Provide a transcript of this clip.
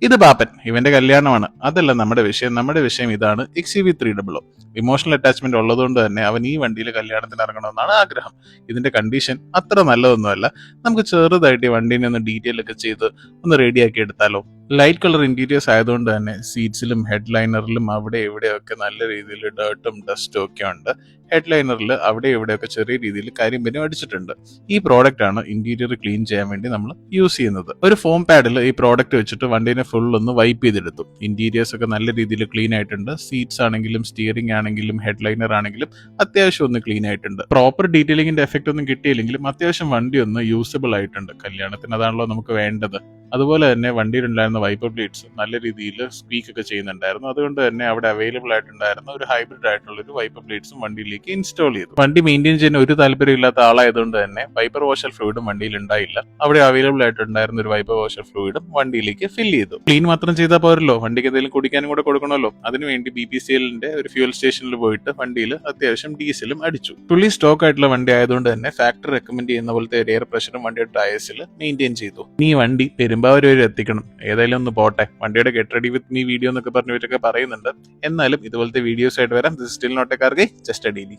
ഇത് പാപ്പൻ, ഇവന്റെ കല്യാണമാണ്. അതല്ല നമ്മുടെ വിഷയം. നമ്മുടെ വിഷയം ഇതാണ് XUV300. ഇമോഷണൽ അറ്റാച്ച്മെന്റ് ഉള്ളതുകൊണ്ട് തന്നെ അവൻ ഈ വണ്ടിയിൽ കല്യാണത്തിന് ഇറങ്ങണമെന്നാണ് ആഗ്രഹം. ഇതിന്റെ കണ്ടീഷൻ അത്ര നല്ലതൊന്നുമല്ല. നമുക്ക് ചെറുതായിട്ട് ഈ വണ്ടീനെ ഒന്ന് ഡീറ്റെയിൽ ഒക്കെ ചെയ്ത് ഒന്ന് റെഡിയാക്കി എടുത്താലോ? ലൈറ്റ് കളർ ഇന്റീരിയേഴ്സ് ആയതുകൊണ്ട് തന്നെ സീറ്റ്സിലും ഹെഡ് ലൈനറിലും അവിടെ ഇവിടെയൊക്കെ നല്ല രീതിയിൽ ഡേർട്ടും ഡസ്റ്റും ഒക്കെ ഉണ്ട്. ഹെഡ് ലൈനറിൽ അവിടെ ഇവിടെയൊക്കെ ചെറിയ രീതിയിൽ കരിമ്പനും അടിച്ചിട്ടുണ്ട്. ഈ പ്രോഡക്റ്റ് ആണ് ഇന്റീരിയർ ക്ലീൻ ചെയ്യാൻ വേണ്ടി നമ്മൾ യൂസ് ചെയ്യുന്നത്. ഒരു ഫോം പാഡിൽ ഈ പ്രോഡക്റ്റ് വെച്ചിട്ട് വണ്ടീനെ ഫുൾ ഒന്ന് വൈപ്പ് ചെയ്തെടുത്തു. ഇന്റീരിയേഴ്സ് ഒക്കെ നല്ല രീതിയിൽ ക്ലീൻ ആയിട്ടുണ്ട്. സീറ്റ്സ് ആണെങ്കിലും സ്റ്റിയറിംഗ് ആണെങ്കിലും ഹെഡ് ലൈനർ ആണെങ്കിലും അത്യാവശ്യം ഒന്ന് ക്ലീൻ ആയിട്ടുണ്ട്. പ്രോപ്പർ ഡീറ്റെയിലിംഗിന്റെ എഫക്റ്റ് ഒന്നും കിട്ടിയില്ലെങ്കിലും അത്യാവശ്യം വണ്ടി ഒന്ന് യൂസബിൾ ആയിട്ടുണ്ട്. കല്യാണത്തിന് അതാണല്ലോ നമുക്ക് വേണ്ടത്. അതുപോലെ തന്നെ വണ്ടിയിലുണ്ടായിരുന്ന വൈപ്പർ ബ്ലേഡ്സ് നല്ല രീതിയിൽ സ്പീക്ക് ഒക്കെ ചെയ്യുന്നുണ്ടായിരുന്നു. അതുകൊണ്ട് തന്നെ അവിടെ അവൈലബിൾ ആയിട്ടുണ്ടായിരുന്ന ഒരു ഹൈബ്രിഡ് ആയിട്ടുള്ള ഒരു വൈപ്പർ ബ്ലേഡ്സും വണ്ടിയിലേക്ക് ഇൻസ്റ്റാൾ ചെയ്തു. വണ്ടി മെയിൻറ്റെയിൻ ചെയ്യാൻ ഒരു താല്പര്യമില്ലാത്ത ആളായതുകൊണ്ട് തന്നെ വൈപ്പർ വാഷർ ഫ്ലൂയിഡും വണ്ടിയിൽ ഉണ്ടായില്ല. അവിടെ അവൈലബിൾ ആയിട്ടുണ്ടായിരുന്ന ഒരു വൈപ്പർ വാഷർ ഫ്ലൂയിഡും വണ്ടിയിലേക്ക് ഫിൽ ചെയ്തു. ക്ലീൻ മാത്രം ചെയ്താൽ പോരല്ലോ, വണ്ടിക്ക് എന്തെങ്കിലും കുടിക്കാനും കൂടെ കൊടുക്കണമല്ലോ. അതിനുവേണ്ടി BPCLന്റെ ഒരു ഫ്യൂൽ സ്റ്റേഷനിൽ പോയിട്ട് വണ്ടിയിൽ അത്യാവശ്യം ഡീസലും അടിച്ചു. ഫുള്ളി സ്റ്റോക്ക് ആയിട്ടുള്ള വണ്ടി ആയതുകൊണ്ട് തന്നെ ഫാക്ടറി റെക്കമെൻഡ് ചെയ്യുന്ന പോലത്തെ എയർ പ്രഷറും വണ്ടിയുടെ ടയേഴ്സിൽ മെയിൻറ്റെയിൻ ചെയ്തു. ഈ വണ്ടി പെരുമ്പാവൂർ വരെ എത്തിക്കണം. ഏതായാലും ഒന്ന് പോട്ടെ. വണ്ടിയുടെ get ready with me video എന്നൊക്കെ പറഞ്ഞവരൊക്കെ പറയുന്നുണ്ട്. എന്നാലും ഇതുപോലത്തെ വീഡിയോസ് ആയിട്ട് വരാം. This still not a car guy, just a daily.